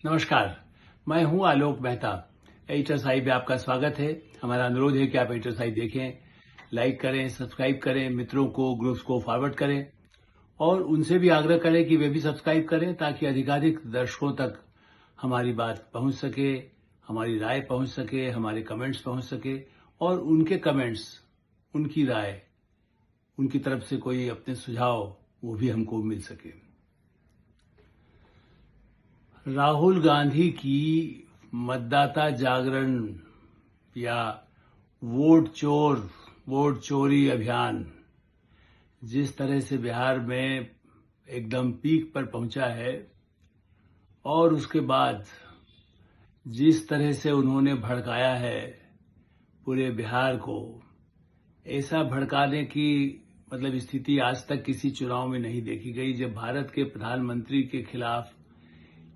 नमस्कार, मैं हूं आलोक मेहता। एडिटर साहिब में आपका स्वागत है। हमारा अनुरोध है कि आप एडिटर साहिब देखें, लाइक करें, सब्सक्राइब करें, मित्रों को, ग्रुप्स को फॉरवर्ड करें और उनसे भी आग्रह करें कि वे भी सब्सक्राइब करें ताकि अधिकाधिक दर्शकों तक हमारी बात पहुंच सके, हमारी राय पहुंच सके, हमारे कमेंट्स पहुंच सके और उनके कमेंट्स, उनकी राय, उनकी तरफ से कोई अपने सुझाव वो भी हमको मिल सके। राहुल गांधी की मतदाता जागरण या वोट चोरी अभियान जिस तरह से बिहार में एकदम पीक पर पहुंचा है और उसके बाद जिस तरह से उन्होंने भड़काया है पूरे बिहार को, ऐसा भड़काने की स्थिति आज तक किसी चुनाव में नहीं देखी गई। जब भारत के प्रधानमंत्री के खिलाफ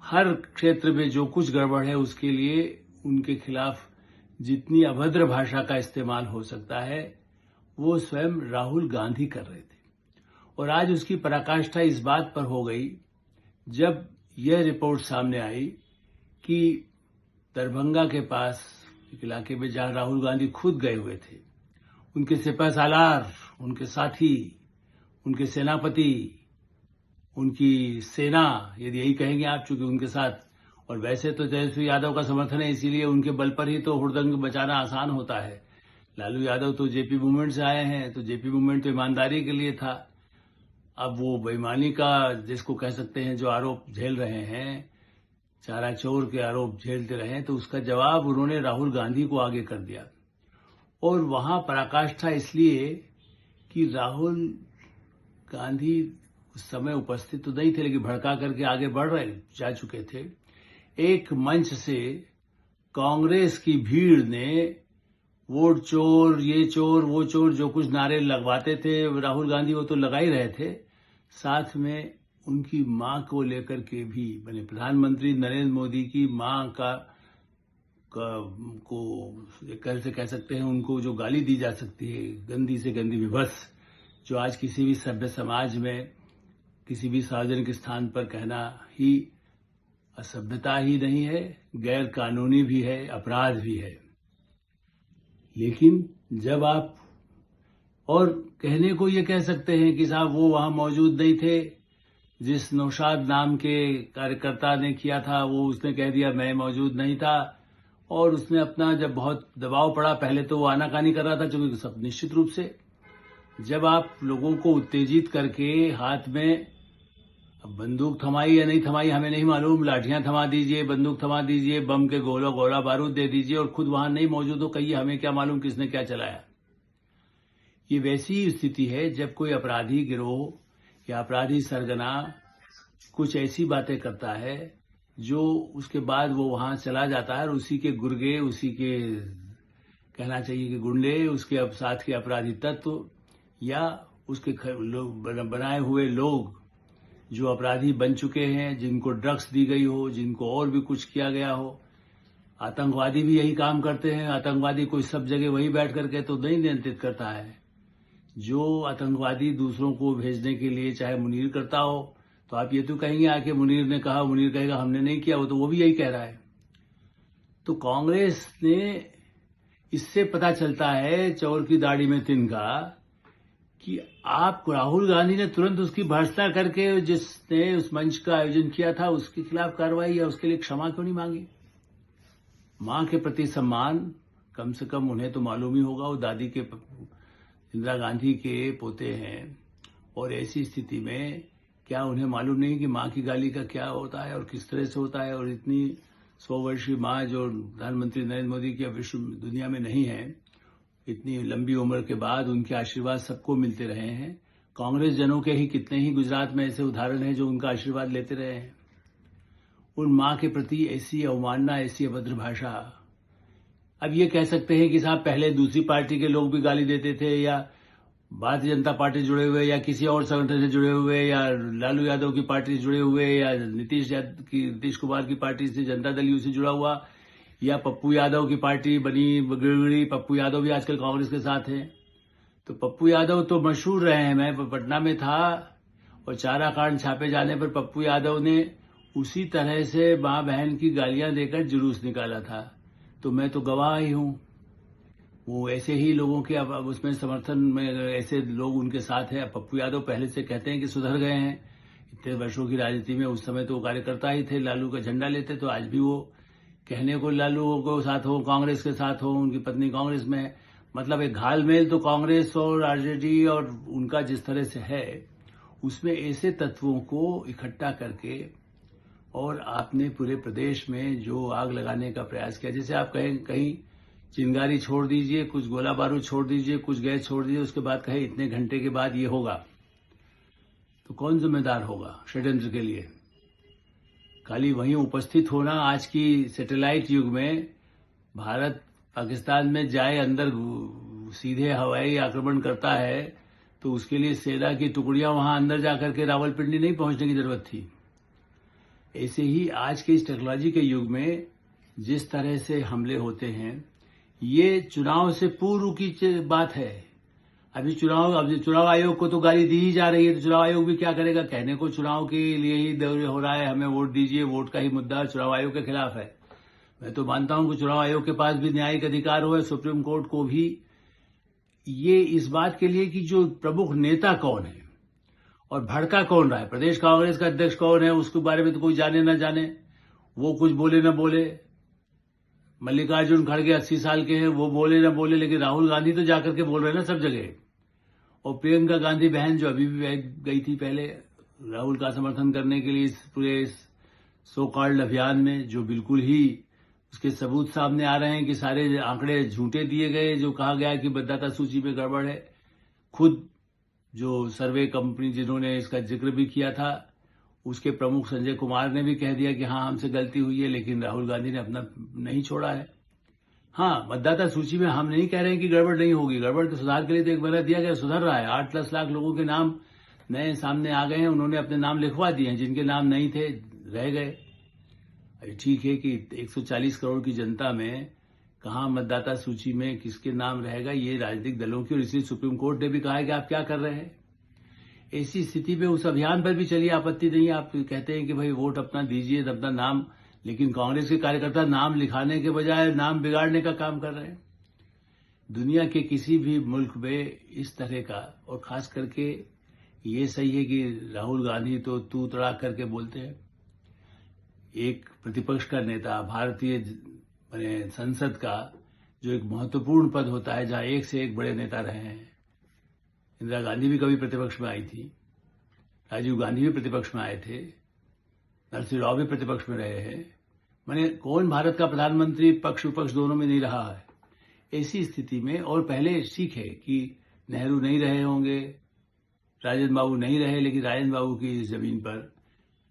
हर क्षेत्र में जो कुछ गड़बड़ है उसके लिए उनके खिलाफ जितनी अभद्र भाषा का इस्तेमाल हो सकता है वो स्वयं राहुल गांधी कर रहे थे। और आज उसकी पराकाष्ठा इस बात पर हो गई जब यह रिपोर्ट सामने आई कि दरभंगा के पास एक इलाके में जहां राहुल गांधी खुद गए हुए थे, उनके सिपह सालार, उनके साथी, उनके सेनापति, उनकी सेना, यदि यही कहेंगे आप, चूंकि उनके साथ, और वैसे तो तेजस्वी यादव का समर्थन है इसीलिए उनके बल पर ही तो हुड़दंग बचाना आसान होता है। लालू यादव तो जेपी मूवमेंट से आए हैं, तो जेपी मूवमेंट तो ईमानदारी के लिए था। अब वो बेईमानी का जिसको कह सकते हैं जो आरोप झेल रहे हैं, चारा चोर के आरोप झेलते रहे, तो उसका जवाब उन्होंने राहुल गांधी को आगे कर दिया। और वहां पराकाष्ठा इसलिए कि राहुल गांधी उस समय उपस्थित तो नहीं थे लेकिन भड़का करके आगे बढ़ रहे जा चुके थे। एक मंच से कांग्रेस की भीड़ ने वोट चोर, ये चोर, वो चोर, जो कुछ नारे लगवाते थे राहुल गांधी वो तो लगा ही रहे थे, साथ में उनकी मां को लेकर के भी, प्रधानमंत्री नरेंद्र मोदी की मां को एक तरह से कह सकते हैं उनको जो गाली दी जा सकती है, गंदी से गंदी विभत्स, जो आज किसी भी सभ्य समाज में किसी भी सार्वजनिक स्थान पर कहना ही असभ्यता ही नहीं है, गैर कानूनी भी है, अपराध भी है। लेकिन जब आप और कहने को ये कह सकते हैं कि साहब वो वहां मौजूद नहीं थे, जिस नौशाद नाम के कार्यकर्ता ने किया था वो उसने कह दिया मैं मौजूद नहीं था, और उसने अपना जब बहुत दबाव पड़ा, पहले तो वो आनाकानी कर रहा था क्योंकि सब निश्चित रूप से जब आप लोगों को उत्तेजित करके हाथ में अब बंदूक थमाई या नहीं थमाई हमें नहीं मालूम, लाठियां थमा दीजिए, बंदूक थमा दीजिए, बम के गोला बारूद दे दीजिए और खुद वहां नहीं मौजूद हो, कहिए हमें क्या मालूम किसने क्या चलाया। ये वैसी ही स्थिति है जब कोई अपराधी गिरोह या अपराधी सरगना कुछ ऐसी बातें करता है जो उसके बाद वो वहां चला जाता है और उसी के गुर्गे, उसी के कहना चाहिए कि गुंडे, उसके साथ के अपराधी तत्व या उसके बनाए हुए लोग जो अपराधी बन चुके हैं, जिनको ड्रग्स दी गई हो, जिनको और भी कुछ किया गया हो। आतंकवादी भी यही काम करते हैं। आतंकवादी कोई सब जगह वही बैठ करके तो नहीं नियंत्रित करता है। जो आतंकवादी दूसरों को भेजने के लिए चाहे मुनीर करता हो, तो आप ये तो कहेंगे आके मुनीर ने कहा, मुनीर कहेगा हमने नहीं किया, वो भी यही कह रहा है। तो कांग्रेस ने, इससे पता चलता है चोर की दाढ़ी में तिनका, कि आप राहुल गांधी ने तुरंत उसकी भर्त्सना करके जिसने उस मंच का आयोजन किया था उसके खिलाफ कार्रवाई या उसके लिए क्षमा क्यों नहीं मांगी। मां के प्रति सम्मान, कम से कम उन्हें तो मालूम ही होगा, वो दादी के, इंदिरा गांधी के पोते हैं, और ऐसी स्थिति में क्या उन्हें मालूम नहीं कि मां की गाली का क्या होता है और किस तरह से होता है। और इतनी 100 वर्षीय मां जो प्रधानमंत्री नरेंद्र मोदी की विश्व दुनिया में नहीं है, इतनी लंबी उम्र के बाद उनके आशीर्वाद सबको मिलते रहे हैं। कांग्रेस जनों के ही कितने ही गुजरात में ऐसे उदाहरण हैं जो उनका आशीर्वाद लेते रहे हैं। उन मां के प्रति ऐसी अवमानना, ऐसी अभद्र भाषा। अब ये कह सकते हैं कि साहब पहले दूसरी पार्टी के लोग भी गाली देते थे, या भारतीय जनता पार्टी जुड़े हुए, या किसी और संगठन से जुड़े हुए, या लालू यादव की पार्टी से जुड़े हुए, या नीतीश कुमार की पार्टी से, जनता दल यू से जुड़ा हुआ, या पप्पू यादव की पार्टी बनी बिगड़ी, पप्पू यादव भी आजकल कांग्रेस के साथ हैं। तो पप्पू यादव तो मशहूर रहे हैं। मैं पटना में था और चारा कांड छापे जाने पर पप्पू यादव ने उसी तरह से माँ बहन की गालियां देकर जुलूस निकाला था। तो मैं तो गवाह ही हूं। वो ऐसे ही लोगों के अब उसमें समर्थन में ऐसे लोग उनके साथ हैं। पप्पू यादव पहले से कहते हैं कि सुधर गए हैं। इतने वर्षों की राजनीति में उस समय तो वो कार्यकर्ता ही थे, लालू का झंडा लेते। तो आज भी वो कहने को लालू को साथ हो, कांग्रेस के साथ हो, उनकी पत्नी कांग्रेस में है। मतलब एक घालमेल तो कांग्रेस और आरजेडी और उनका जिस तरह से है, उसमें ऐसे तत्वों को इकट्ठा करके और आपने पूरे प्रदेश में जो आग लगाने का प्रयास किया, जैसे आप कहें कहीं चिंगारी छोड़ दीजिए, कुछ गोला बारूद छोड़ दीजिए, कुछ गैस छोड़ दीजिए, उसके बाद कहे इतने घंटे के बाद ये होगा, तो कौन जिम्मेदार होगा षड्यंत्र के लिए? खाली वहीं उपस्थित होना। आज की सैटेलाइट युग में भारत पाकिस्तान में जाए, अंदर सीधे हवाई आक्रमण करता है, तो उसके लिए सेना की टुकड़ियां वहां अंदर जाकर के रावलपिंडी नहीं पहुंचने की जरूरत थी। ऐसे ही आज के इस टेक्नोलॉजी के युग में जिस तरह से हमले होते हैं, ये चुनाव से पूर्व की बात है। अभी चुनाव आयोग को तो गाली दी ही जा रही है, तो चुनाव आयोग भी क्या करेगा? कहने को चुनाव के लिए ही दौर हो रहा है, हमें वोट दीजिए, वोट का ही मुद्दा चुनाव आयोग के खिलाफ है। मैं तो मानता हूं कि चुनाव आयोग के पास भी न्यायिक अधिकार हो, सुप्रीम कोर्ट को भी, ये इस बात के लिए कि जो प्रमुख नेता कौन है और भड़का कौन रहा है, प्रदेश कांग्रेस का अध्यक्ष कौन है, उसके बारे में तो कोई जाने ना जाने, वो कुछ बोले ना बोले। मल्लिकार्जुन खड़गे 80 साल के हैं, वो बोले ना बोले, लेकिन राहुल गांधी तो जाकर के बोल रहे हैं ना सब जगह। और प्रियंका गांधी बहन जो अभी भी गई थी पहले राहुल का समर्थन करने के लिए इस पूरे सो कॉल्ड अभियान में, जो बिल्कुल ही उसके सबूत सामने आ रहे हैं कि सारे आंकड़े झूठे दिए गए, जो कहा गया कि मतदाता सूची में गड़बड़ है। खुद जो सर्वे कंपनी जिन्होंने इसका जिक्र भी किया था, उसके प्रमुख संजय कुमार ने भी कह दिया कि हाँ हमसे गलती हुई है, लेकिन राहुल गांधी ने अपना नहीं छोड़ा है। हाँ, मतदाता सूची में हम नहीं कह रहे हैं कि गड़बड़ नहीं होगी, गड़बड़ तो सुधार के लिए तो एक महीना दिया गया, सुधर रहा है। 8-10 लाख लोगों के नाम नए सामने आ गए हैं, उन्होंने अपने नाम लिखवा दिए हैं, जिनके नाम नहीं थे रह गए। ठीक है कि 140 करोड़ की जनता में कहाँ मतदाता सूची में किसके नाम रहेगा, ये राजनीतिक दलों की, और इसलिए सुप्रीम कोर्ट ने भी कहा है कि आप क्या कर रहे हैं। ऐसी स्थिति में उस अभियान पर भी चलिए, आपत्ति नहीं। आप कहते हैं कि भाई वोट अपना दीजिए, अपना नाम, लेकिन कांग्रेस के कार्यकर्ता नाम लिखाने के बजाय नाम बिगाड़ने का काम कर रहे हैं। दुनिया के किसी भी मुल्क में इस तरह का, और खास करके ये सही है कि राहुल गांधी तो तू तड़ाक करके बोलते हैं। एक प्रतिपक्ष का नेता, भारतीय संसद का जो एक महत्वपूर्ण पद होता है, जहां एक से एक बड़े नेता रहे हैं। इंदिरा गांधी भी कभी प्रतिपक्ष में आई थी, राजीव गांधी भी प्रतिपक्ष में आए थे, नरसिंह राव भी प्रतिपक्ष में रहे हैं। मैंने कौन भारत का प्रधानमंत्री पक्ष विपक्ष दोनों में नहीं रहा है? ऐसी स्थिति में, और पहले ठीक है कि नेहरू नहीं रहे होंगे, राजेंद्र बाबू नहीं रहे, लेकिन राजेंद्र बाबू की इस जमीन पर,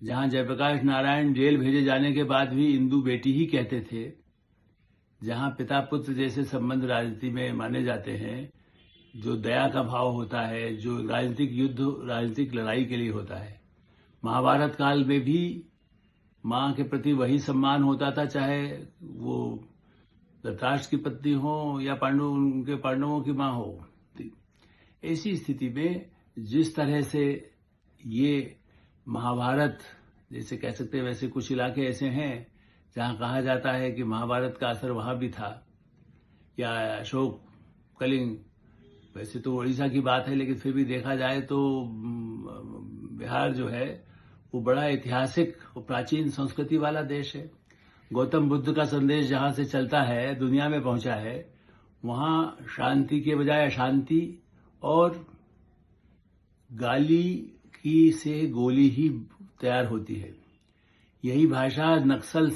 जहां जयप्रकाश नारायण जेल भेजे जाने के बाद भी इंदू बेटी ही कहते थे, जहां पिता पुत्र जैसे संबंध राजनीति में माने जाते हैं, जो दया का भाव होता है, जो राजनीतिक युद्ध, राजनीतिक लड़ाई के लिए होता है। महाभारत काल में भी मां के प्रति वही सम्मान होता था, चाहे वो धृतराष्ट्र की पत्नी हो या उनके पांडवों की मां हो। ऐसी स्थिति में जिस तरह से ये महाभारत, जैसे कह सकते हैं, वैसे कुछ इलाके ऐसे हैं जहां कहा जाता है कि महाभारत का असर वहां भी था, या अशोक कलिंग, वैसे तो ओडिशा की बात है, लेकिन फिर भी देखा जाए तो बिहार जो है वो बड़ा ऐतिहासिक और प्राचीन संस्कृति वाला देश है। गौतम बुद्ध का संदेश जहां से चलता है, दुनिया में पहुंचा है, वहां शांति के बजाय अशांति और गाली की से गोली ही तैयार होती है। यही भाषा नक्सल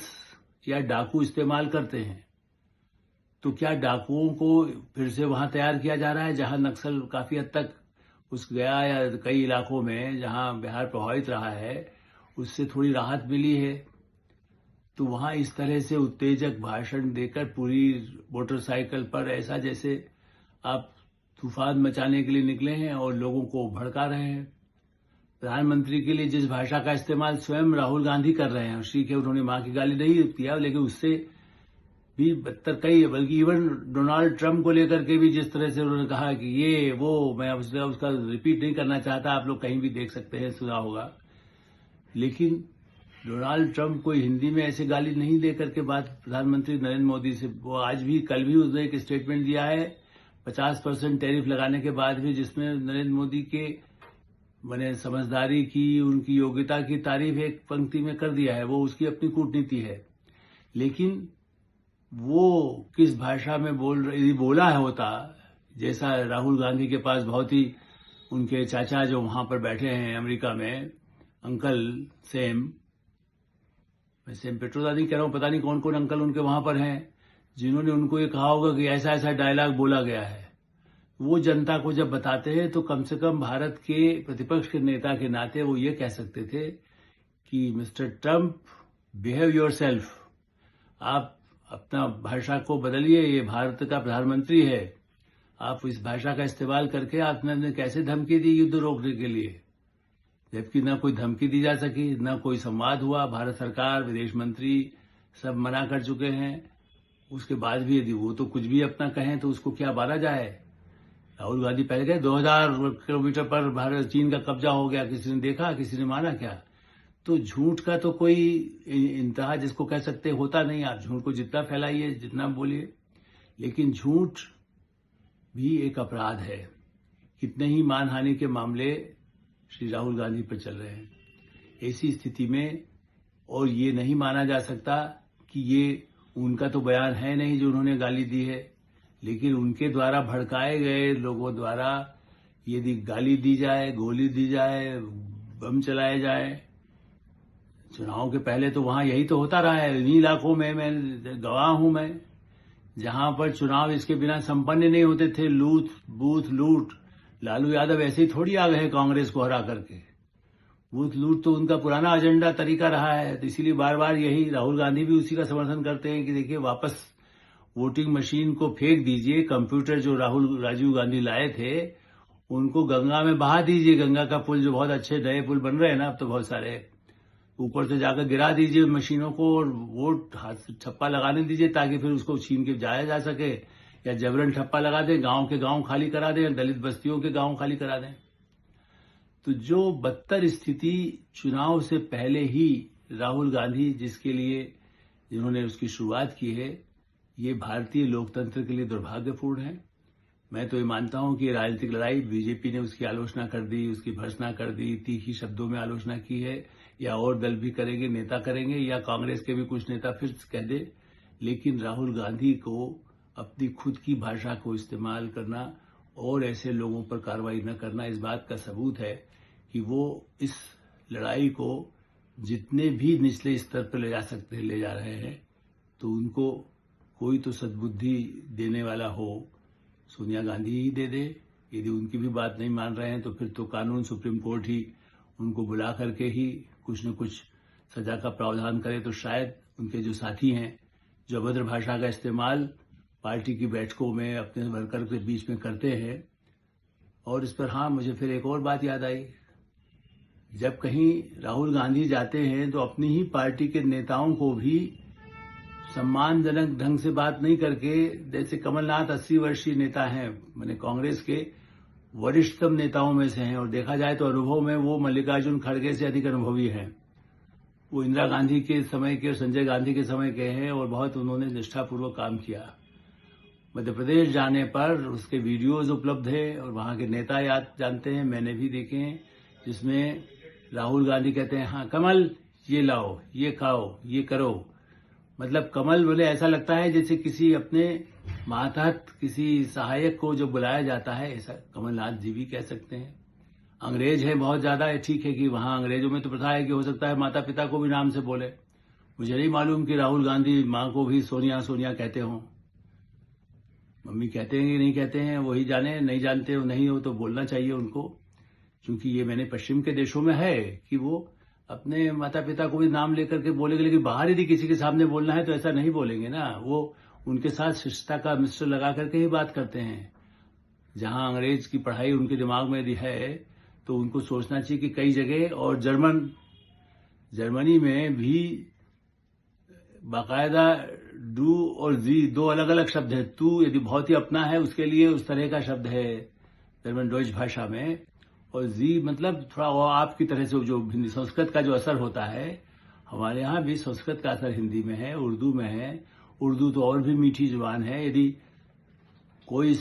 या डाकू इस्तेमाल करते हैं। तो क्या डाकुओं को फिर से वहां तैयार किया जा रहा है, जहां नक्सल काफी हद तक उस गया या कई इलाकों में जहां बिहार प्रभावित रहा है, उससे थोड़ी राहत मिली है? तो वहां इस तरह से उत्तेजक भाषण देकर पूरी मोटरसाइकिल पर, ऐसा जैसे आप तूफान मचाने के लिए निकले हैं और लोगों को भड़का रहे हैं। प्रधानमंत्री के लिए जिस भाषा का इस्तेमाल स्वयं राहुल गांधी कर रहे हैं, ठीक है उन्होंने मां की गाली नहीं किया, लेकिन उससे भी बदतर कई, बल्कि इवन डोनाल्ड ट्रंप को लेकर के भी जिस तरह से उन्होंने कहा कि ये वो, मैं उसका रिपीट नहीं करना चाहता, आप लोग कहीं भी देख सकते हैं, सुना होगा। लेकिन डोनाल्ड ट्रंप कोई हिंदी में ऐसे गाली नहीं दे करके बात प्रधानमंत्री नरेंद्र मोदी से, वो आज भी कल भी उसने एक स्टेटमेंट दिया है 50% टैरिफ लगाने के बाद भी, जिसमें नरेंद्र मोदी के मैंने समझदारी की, उनकी योग्यता की तारीफ एक पंक्ति में कर दिया है। वो उसकी अपनी कूटनीति है, लेकिन वो किस भाषा में बोला है होता, जैसा राहुल गांधी के पास बहुत ही उनके चाचा जो वहां पर बैठे हैं अमेरिका में, अंकल सेम, मैं सेम पेट्रोदा नहीं कह रहा हूं, पता नहीं कौन कौन अंकल उनके वहां पर हैं, जिन्होंने उनको ये कहा होगा कि ऐसा ऐसा डायलॉग बोला गया है। वो जनता को जब बताते हैं तो कम से कम भारत के प्रतिपक्ष के नेता के नाते वो ये कह सकते थे कि मिस्टर ट्रंप, बिहेव योरसेल्फ, आप अपना भाषा को बदलिए, ये भारत का प्रधानमंत्री है, आप इस भाषा का इस्तेमाल करके आपने कैसे धमकी दी युद्ध रोकने के लिए, जबकि न कोई धमकी दी जा सकी, न कोई संवाद हुआ। भारत सरकार, विदेश मंत्री सब मना कर चुके हैं। उसके बाद भी यदि वो तो कुछ भी अपना कहें तो उसको क्या माना जाए। राहुल गांधी पहले गए 2000 किलोमीटर पर भारत चीन का कब्जा हो गया, किसी ने देखा, किसी ने माना क्या? तो झूठ का तो कोई इंतहा जिसको कह सकते होता नहीं। आप झूठ को जितना फैलाइए, जितना बोलिए, लेकिन झूठ भी एक अपराध है। कितने ही मानहानि के मामले श्री राहुल गांधी पर चल रहे हैं। ऐसी स्थिति में और ये नहीं माना जा सकता कि ये उनका तो बयान है नहीं जो उन्होंने गाली दी है, लेकिन उनके द्वारा भड़काए गए लोगों द्वारा यदि गाली दी जाए, गोली दी जाए, बम चलाए जाए, चुनाव के पहले तो वहां यही तो होता रहा है। इन्हीं इलाकों में मैं गवाह हूं, मैं जहां पर चुनाव इसके बिना संपन्न नहीं होते थे, बूथ लूट। लालू यादव ऐसे ही थोड़ी आ गए कांग्रेस को हरा करके। बूथ लूट तो उनका पुराना एजेंडा तरीका रहा है, तो इसीलिए बार बार यही राहुल गांधी भी उसी का समर्थन करते हैं कि देखिए वापस वोटिंग मशीन को फेंक दीजिए। कंप्यूटर जो राजीव गांधी लाए थे उनको गंगा में बहा दीजिए। गंगा का पुल जो बहुत अच्छे नए पुल बन रहे हैं ना अब तो बहुत सारे, ऊपर से जाकर गिरा दीजिए मशीनों को और वोट हाथ से ठप्पा लगाने दीजिए, ताकि फिर उसको छीन के जाया जा सके, या जबरन ठप्पा लगा दें, गांव के गांव खाली करा दें, दलित बस्तियों के गांव खाली करा दें। तो जो बदतर स्थिति चुनाव से पहले ही राहुल गांधी जिसके लिए जिन्होंने उसकी शुरुआत की है, ये भारतीय लोकतंत्र के लिए दुर्भाग्यपूर्ण है। मैं तो ये मानता हूं कि राजनीतिक लड़ाई, बीजेपी ने उसकी आलोचना कर दी, उसकी भर्त्सना कर दी, तीखी शब्दों में आलोचना की है, या और दल भी करेंगे, नेता करेंगे, या कांग्रेस के भी कुछ नेता फिर कह दे। लेकिन राहुल गांधी को अपनी खुद की भाषा को इस्तेमाल करना और ऐसे लोगों पर कार्रवाई न करना इस बात का सबूत है कि वो इस लड़ाई को जितने भी निचले स्तर पर ले जा सकते हैं ले जा रहे हैं। तो उनको कोई तो सद्बुद्धि देने वाला हो, सोनिया गांधी ही दे दे। यदि उनकी भी बात नहीं मान रहे हैं तो फिर तो कानून, सुप्रीम कोर्ट ही उनको बुला करके ही कुछ न कुछ सजा का प्रावधान करे। तो शायद उनके जो साथी हैं जो अभद्र भाषा का इस्तेमाल पार्टी की बैठकों में अपने वर्कर के बीच में करते हैं। और इस पर हाँ, मुझे फिर एक और बात याद आई, जब कहीं राहुल गांधी जाते हैं तो अपनी ही पार्टी के नेताओं को भी सम्मानजनक ढंग से बात नहीं करके, जैसे कमलनाथ 80 वर्षीय नेता हैं, मैंने कांग्रेस के वरिष्ठतम नेताओं में से हैं, और देखा जाए तो अनुभव में वो मल्लिकार्जुन खड़गे से अधिक अनुभवी हैं। वो इंदिरा गांधी के समय के और संजय गांधी के समय के हैं, और बहुत उन्होंने निष्ठापूर्वक काम किया। मध्य प्रदेश जाने पर उसके वीडियोज उपलब्ध है और वहां के नेता याद जानते हैं, मैंने भी देखे हैं, जिसमें राहुल गांधी कहते हैं, हाँ कमल ये लाओ, ये खाओ, ये करो। मतलब कमल बोले ऐसा लगता है जैसे किसी अपने मातहत किसी सहायक को जो बुलाया जाता है, ऐसा कमलनाथ जी भी कह सकते हैं। अंग्रेज है बहुत ज्यादा, ठीक है कि वहां अंग्रेजों में तो प्रथा है कि हो सकता है माता पिता को भी नाम से बोले। मुझे नहीं मालूम कि राहुल गांधी माँ को भी सोनिया सोनिया कहते हों, मम्मी कहते हैं कि नहीं कहते हैं, वही जाने। नहीं जानते हो, नहीं हो तो बोलना चाहिए उनको, क्योंकि ये मैंने पश्चिम के देशों में है कि वो अपने माता पिता को भी नाम लेकर के बोलेंगे, लेकिन बाहर यदि किसी के सामने बोलना है तो ऐसा नहीं बोलेंगे ना। वो उनके साथ शिष्टता का मिश्र लगा करके ही बात करते हैं। जहां अंग्रेज की पढ़ाई उनके दिमाग में यदि है तो उनको सोचना चाहिए कि कई जगह, और जर्मनी में भी बाकायदा डू और जी दो अलग अलग शब्द है। तू यदि बहुत ही अपना है उसके लिए उस तरह का शब्द है जर्मन डॉइच भाषा में, और जी मतलब थोड़ा वो आपकी तरह से जो हिंदी संस्कृत का जो असर होता है, हमारे यहाँ भी संस्कृत का असर हिंदी में है, उर्दू में है। उर्दू तो और भी मीठी जुबान है। यदि कोई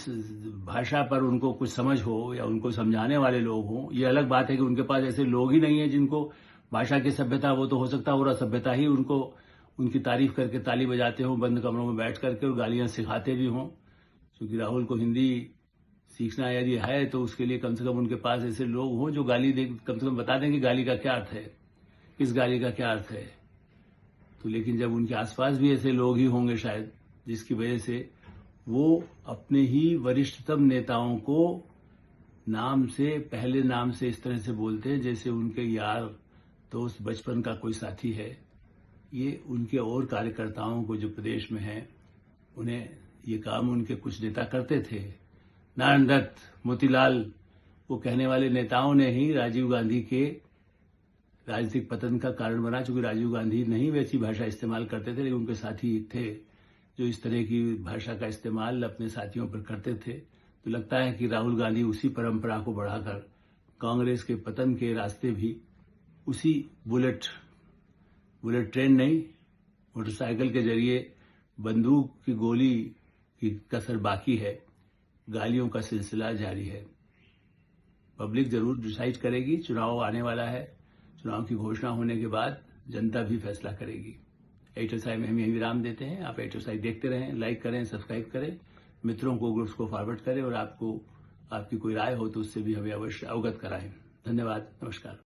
भाषा पर उनको कुछ समझ हो या उनको समझाने वाले लोग हों, ये अलग बात है कि उनके पास ऐसे लोग ही नहीं है जिनको भाषा की सभ्यता, वो तो हो सकता है और असभ्यता ही उनको उनकी तारीफ करके ताली बजाते हों बंद कमरों में बैठ करके और गालियां सिखाते भी हों। क्योंकि राहुल को हिंदी सीखना यदि है तो उसके लिए कम से कम उनके पास ऐसे लोग हों जो गाली दे, कम से कम बता दें कि गाली का क्या अर्थ है, किस गाली का क्या अर्थ है। तो लेकिन जब उनके आसपास भी ऐसे लोग ही होंगे शायद, जिसकी वजह से वो अपने ही वरिष्ठतम नेताओं को नाम से, पहले नाम से इस तरह से बोलते हैं जैसे उनके यार दोस्त, बचपन का कोई साथी है। ये उनके और कार्यकर्ताओं को जो प्रदेश में है, उन्हें ये काम उनके कुछ नेता करते थे। नारायण दत्त, मोतीलाल, वो कहने वाले नेताओं ने ही राजीव गांधी के राजनीतिक पतन का कारण बना। चूंकि राजीव गांधी नहीं वैसी भाषा इस्तेमाल करते थे, लेकिन उनके साथी थे जो इस तरह की भाषा का इस्तेमाल अपने साथियों पर करते थे। तो लगता है कि राहुल गांधी उसी परंपरा को बढ़ाकर कांग्रेस के पतन के रास्ते भी उसी बुलेट ट्रेन नहीं, मोटरसाइकिल के जरिए बंदूक की गोली की कसर बाकी है, गालियों का सिलसिला जारी है। पब्लिक जरूर डिसाइड करेगी। चुनाव आने वाला है, चुनाव की घोषणा होने के बाद जनता भी फैसला करेगी। एटोसाई में हम यही विराम देते हैं। आप एटोसाई देखते रहें, लाइक करें, सब्सक्राइब करें, मित्रों को, ग्रुप्स को फॉरवर्ड करें और आपको आपकी कोई राय हो तो उससे भी हमें अवश्य अवगत कराएं। धन्यवाद, नमस्कार।